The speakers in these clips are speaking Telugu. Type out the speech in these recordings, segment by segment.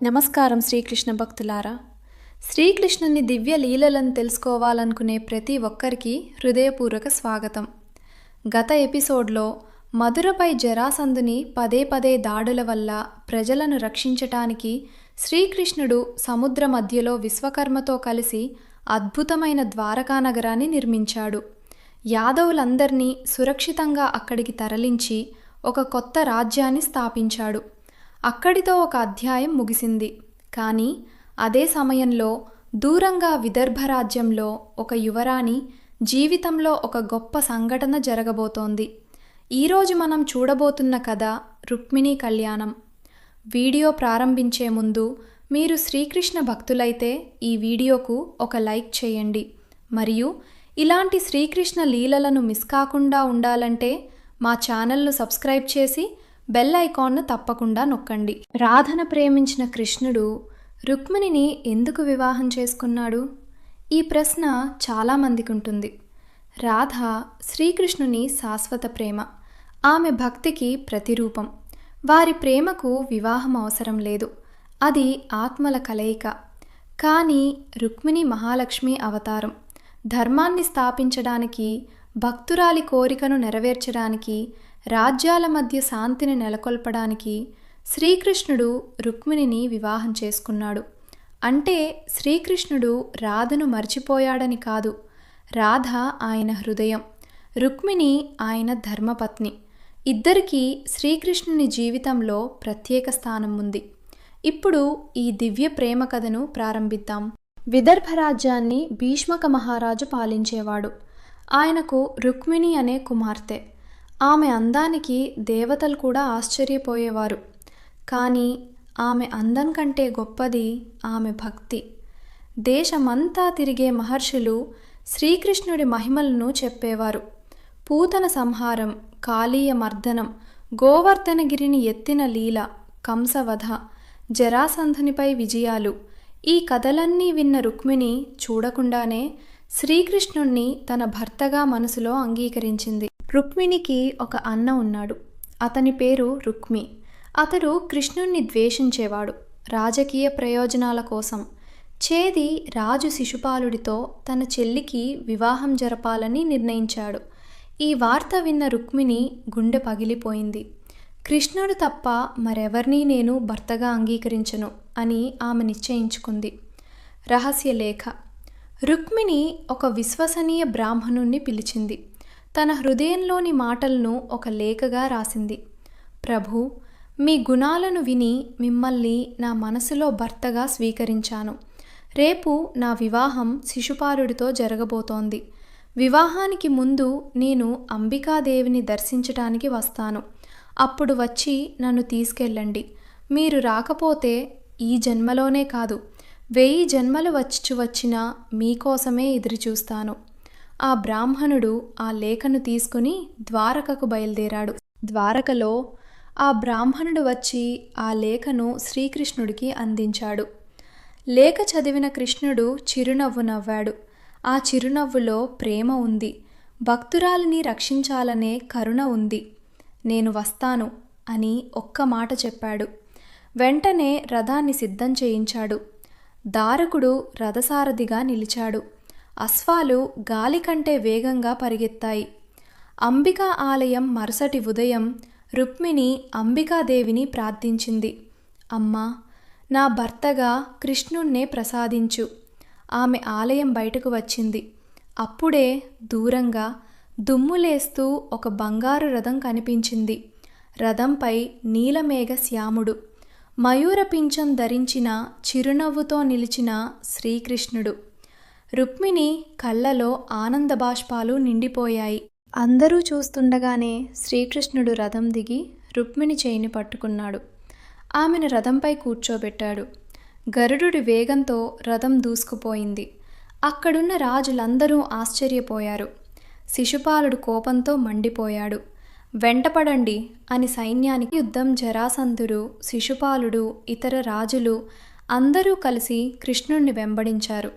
నమస్కారం శ్రీకృష్ణ భక్తులారా. శ్రీకృష్ణుని దివ్య లీలలను తెలుసుకోవాలనుకునే ప్రతి ఒక్కరికి హృదయపూర్వక స్వాగతం. గత ఎపిసోడ్లో మధురపై జరాసంధుని పదే పదే దాడుల వల్ల ప్రజలను రక్షించటానికి శ్రీకృష్ణుడు సముద్ర మధ్యలో విశ్వకర్మతో కలిసి అద్భుతమైన ద్వారకా నగరాన్ని నిర్మించాడు. యాదవులందరినీ సురక్షితంగా అక్కడికి తరలించి ఒక కొత్త రాజ్యాన్ని స్థాపించాడు. అక్కడితో ఒక అధ్యాయం ముగిసింది. కానీ అదే సమయంలో దూరంగా విదర్భ రాజ్యంలో ఒక యువరాణి జీవితంలో ఒక గొప్ప సంఘటన జరగబోతోంది. ఈరోజు మనం చూడబోతున్న కథ రుక్మిణీ కళ్యాణం. వీడియో ప్రారంభించే ముందు మీరు శ్రీకృష్ణ భక్తులైతే ఈ వీడియోకు ఒక లైక్ చేయండి. మరియు ఇలాంటి శ్రీకృష్ణ లీలలను మిస్ కాకుండా ఉండాలంటే మా ఛానల్ను సబ్స్క్రైబ్ చేసి బెల్ ఐకాన్ను తప్పకుండా నొక్కండి. రాధను ప్రేమించిన కృష్ణుడు రుక్మిణిని ఎందుకు వివాహం చేసుకున్నాడు? ఈ ప్రశ్న చాలామందికి ఉంటుంది. రాధ శ్రీకృష్ణుని శాశ్వత ప్రేమ, ఆమె భక్తికి ప్రతిరూపం. వారి ప్రేమకు వివాహం అవసరం లేదు, అది ఆత్మల కలయిక. కానీ రుక్మిణి మహాలక్ష్మి అవతారం. ధర్మాన్ని స్థాపించడానికి, భక్తురాలి కోరికను నెరవేర్చడానికి, రాజ్యాల మధ్య శాంతిని నెలకొల్పడానికి శ్రీకృష్ణుడు రుక్మిణిని వివాహం చేసుకున్నాడు. అంటే శ్రీకృష్ణుడు రాధను మర్చిపోయాడని కాదు. రాధ ఆయన హృదయం, రుక్మిణి ఆయన ధర్మపత్ని. ఇద్దరికీ శ్రీకృష్ణుని జీవితంలో ప్రత్యేక స్థానం ఉంది. ఇప్పుడు ఈ దివ్య ప్రేమ కథను ప్రారంభిద్దాం. విదర్భ రాజ్యాన్ని భీష్మక మహారాజు పాలించేవాడు. ఆయనకు రుక్మిణి అనే కుమార్తె. ఆమె అందానికి దేవతలు కూడా ఆశ్చర్యపోయేవారు. కానీ ఆమె అందం కంటే గొప్పది ఆమె భక్తి. దేశమంతా తిరిగే మహర్షులు శ్రీకృష్ణుడి మహిమలను చెప్పేవారు. పూతన సంహారం, కాళీయ మర్దనం, గోవర్ధనగిరిని ఎత్తిన లీల, కంసవధ, జరాసంధునిపై విజయాలు, ఈ కథలన్నీ విన్న రుక్మిణి చూడకుండానే శ్రీకృష్ణుణ్ణి తన భర్తగా మనసులో అంగీకరించింది. రుక్మిణికి ఒక అన్న ఉన్నాడు. అతని పేరు రుక్మి. అతడు కృష్ణుణ్ణి ద్వేషించేవాడు. రాజకీయ ప్రయోజనాల కోసం చేది రాజు శిశుపాలుడితో తన చెల్లికి వివాహం జరపాలని నిర్ణయించాడు. ఈ వార్త విన్న రుక్మిణి గుండె పగిలిపోయింది. కృష్ణుడు తప్ప మరెవర్నీ నేను భర్తగా అంగీకరించను అని ఆమె నిశ్చయించుకుంది. రహస్య లేఖ. రుక్మిణి ఒక విశ్వసనీయ బ్రాహ్మణుణ్ణి పిలిచింది. తన హృదయంలోని మాటలను ఒక లేఖగా రాసింది. ప్రభు, మీ గుణాలను విని మిమ్మల్ని నా మనసులో భర్తగా స్వీకరించాను. రేపు నా వివాహం శిశుపాలుడితో జరగబోతోంది. వివాహానికి ముందు నేను అంబికాదేవిని దర్శించటానికి వస్తాను. అప్పుడు వచ్చి నన్ను తీసుకెళ్ళండి. మీరు రాకపోతే ఈ జన్మలోనే కాదు, 1000 జన్మలు వచ్చినా మీకోసమే ఎదురుచూస్తాను. ఆ బ్రాహ్మణుడు ఆ లేఖను తీసుకుని ద్వారకకు బయలుదేరాడు. ద్వారకలో ఆ బ్రాహ్మణుడు వచ్చి ఆ లేఖను శ్రీకృష్ణుడికి అందించాడు. లేఖ చదివిన కృష్ణుడు చిరునవ్వు నవ్వాడు. ఆ చిరునవ్వులో ప్రేమ ఉంది, భక్తురాలిని రక్షించాలనే కరుణ ఉంది. నేను వస్తాను అని ఒక్క మాట చెప్పాడు. వెంటనే రథాన్ని సిద్ధం చేయించాడు. దారకుడు రథసారథిగా నిలిచాడు. అశ్వాలు గాలి కంటే వేగంగా పరిగెత్తాయి. అంబికా ఆలయం మరుసటి ఉదయం రుక్మిణి అంబికాదేవిని ప్రార్థించింది. అమ్మా, నా భర్తగా కృష్ణుణ్ణే ప్రసాదించు. ఆమె ఆలయం బయటకు వచ్చింది. అప్పుడే దూరంగా దుమ్ములేస్తూ ఒక బంగారు రథం కనిపించింది. రథంపై నీలమేఘ శ్యాముడు, మయూర పింఛం ధరించిన చిరునవ్వుతో నిలిచిన శ్రీకృష్ణుడు. రుక్మిణి కళ్ళలో ఆనంద బాష్పాలు నిండిపోయాయి. అందరూ చూస్తుండగానే శ్రీకృష్ణుడు రథం దిగి రుక్మిణి చేయిని పట్టుకున్నాడు. ఆమెను రథంపై కూర్చోబెట్టాడు. గరుడుడి వేగంతో రథం దూసుకుపోయింది. అక్కడున్న రాజులందరూ ఆశ్చర్యపోయారు. శిశుపాలుడు కోపంతో మండిపోయాడు. వెంటపడండి అని సైన్యానికి యుద్ధం. జరాసంధుడు, శిశుపాలుడు, ఇతర రాజులు అందరూ కలిసి కృష్ణుణ్ణి వెంబడించారు.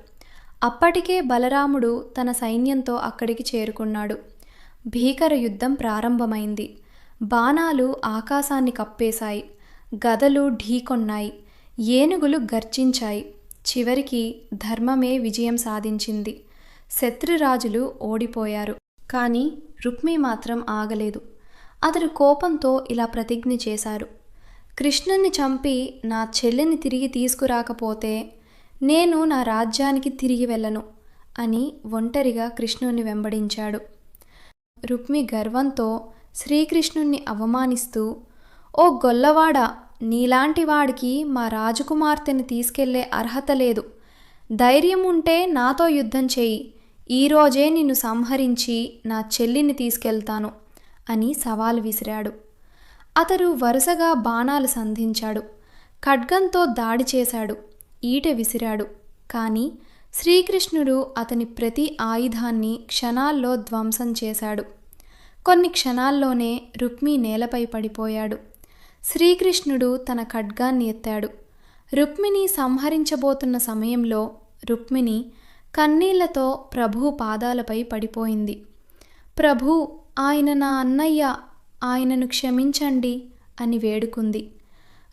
అప్పటికే బలరాముడు తన సైన్యంతో అక్కడికి చేరుకున్నాడు. భీకర యుద్ధం ప్రారంభమైంది. బాణాలు ఆకాశాన్ని కప్పేశాయి. గదలు ఢీకొన్నాయి. ఏనుగులు గర్జించాయి. చివరికి ధర్మమే విజయం సాధించింది. శత్రురాజులు ఓడిపోయారు. కానీ రుక్మి మాత్రం ఆగలేదు. అతడు కోపంతో ఇలా ప్రతిజ్ఞ చేశారు: కృష్ణుణ్ణి చంపి నా చెల్లిని తిరిగి తీసుకురాకపోతే నేను నా రాజ్యానికి తిరిగి వెళ్ళను అని ఒంటరిగా కృష్ణుణ్ణి వెంబడించాడు. రుక్మి గర్వంతో శ్రీకృష్ణుణ్ణి అవమానిస్తూ, ఓ గొల్లవాడా, నీలాంటి వాడికి మా రాజకుమార్తెని తీసుకెళ్లే అర్హత లేదు. ధైర్యం ఉంటే నాతో యుద్ధం చేయి. ఈరోజే నిన్ను సంహరించి నా చెల్లిని తీసుకెళ్తాను అని సవాలు విసిరాడు. అతడు వరుసగా బాణాలు సంధించాడు. ఖడ్గంతో దాడి చేశాడు. ఈటె విసిరాడు. కానీ శ్రీకృష్ణుడు అతని ప్రతి ఆయుధాన్ని క్షణాల్లో ధ్వంసం చేశాడు. కొన్ని క్షణాల్లోనే రుక్మి నేలపై పడిపోయాడు. శ్రీకృష్ణుడు తన ఖడ్గాన్ని ఎత్తాడు. రుక్మిణి సంహరించబోతున్న సమయంలో రుక్మిణి కన్నీళ్లతో ప్రభువు పాదాలపై పడిపోయింది. ప్రభూ, ఆయన నా అన్నయ్య, ఆయనను క్షమించండి అని వేడుకుంది.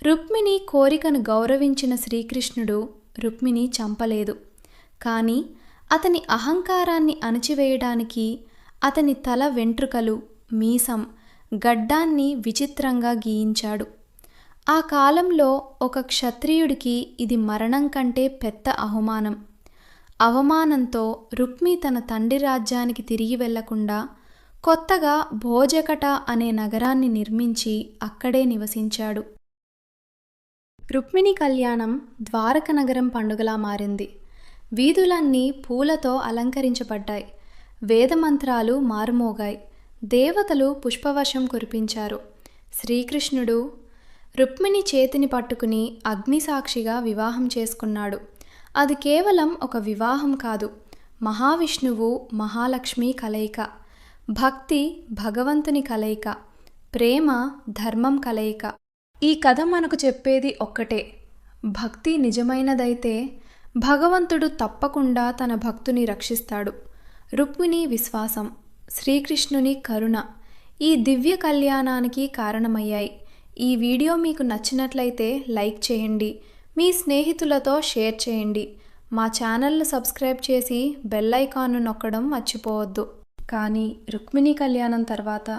రుక్మిణి కోరికను గౌరవించిన శ్రీకృష్ణుడు రుక్మిణి చంపలేదు. కానీ అతని అహంకారాన్ని అణచివేయడానికి అతని తల వెంట్రుకలు, మీసం, గడ్డాన్ని విచిత్రంగా గీయించాడు. ఆ కాలంలో ఒక క్షత్రియుడికి ఇది మరణం కంటే పెద్ద అవమానం. అవమానంతో రుక్మి తన తండ్రి రాజ్యానికి తిరిగి వెళ్లకుండా కొత్తగా భోజకట అనే నగరాన్ని నిర్మించి అక్కడే నివసించాడు. రుక్మిణి కళ్యాణం ద్వారక నగరం పండుగలా మారింది. వీధులన్నీ పూలతో అలంకరించబడ్డాయి. వేదమంత్రాలు మారుమోగాయి. దేవతలు పుష్పవర్షం కురిపించారు. శ్రీకృష్ణుడు రుక్మిణి చేతిని పట్టుకుని అగ్నిసాక్షిగా వివాహం చేసుకున్నాడు. అది కేవలం ఒక వివాహం కాదు, మహావిష్ణువు మహాలక్ష్మి కలయిక, భక్తి భగవంతుని కలయిక, ప్రేమ ధర్మం కలయిక. ఈ కథ మనకు చెప్పేది ఒక్కటే: భక్తి నిజమైనదైతే భగవంతుడు తప్పకుండా తన భక్తుని రక్షిస్తాడు. రుక్మిణి విశ్వాసం, శ్రీకృష్ణుని కరుణ ఈ దివ్య కళ్యాణానికి కారణమయ్యాయి. ఈ వీడియో మీకు నచ్చినట్లయితే లైక్ చేయండి, మీ స్నేహితులతో షేర్ చేయండి. మా ఛానల్ను సబ్స్క్రైబ్ చేసి బెల్ ఐకాన్ను నొక్కడం మర్చిపోవద్దు. కానీ రుక్మిణి కళ్యాణం తర్వాత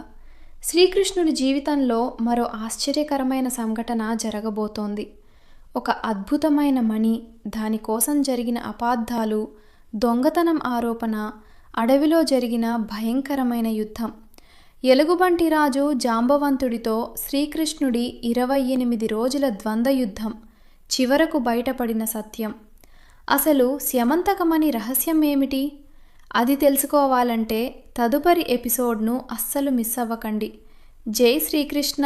శ్రీకృష్ణుడి జీవితంలో మరో ఆశ్చర్యకరమైన సంఘటన జరగబోతోంది. ఒక అద్భుతమైన మణి, దానికోసం జరిగిన అపార్థాలు, దొంగతనం ఆరోపణ, అడవిలో జరిగిన భయంకరమైన యుద్ధం, ఎలుగుబంటి రాజు జాంబవంతుడితో శ్రీకృష్ణుడి 28 రోజుల ద్వంద్వ యుద్ధం, చివరకు బయటపడిన సత్యం. అసలు స్యమంతకమణి రహస్యం ఏమిటి? అది తెలుసుకోవాలంటే తదుపరి ఎపిసోడ్ను అస్సలు మిస్ అవ్వకండి. జై శ్రీకృష్ణ.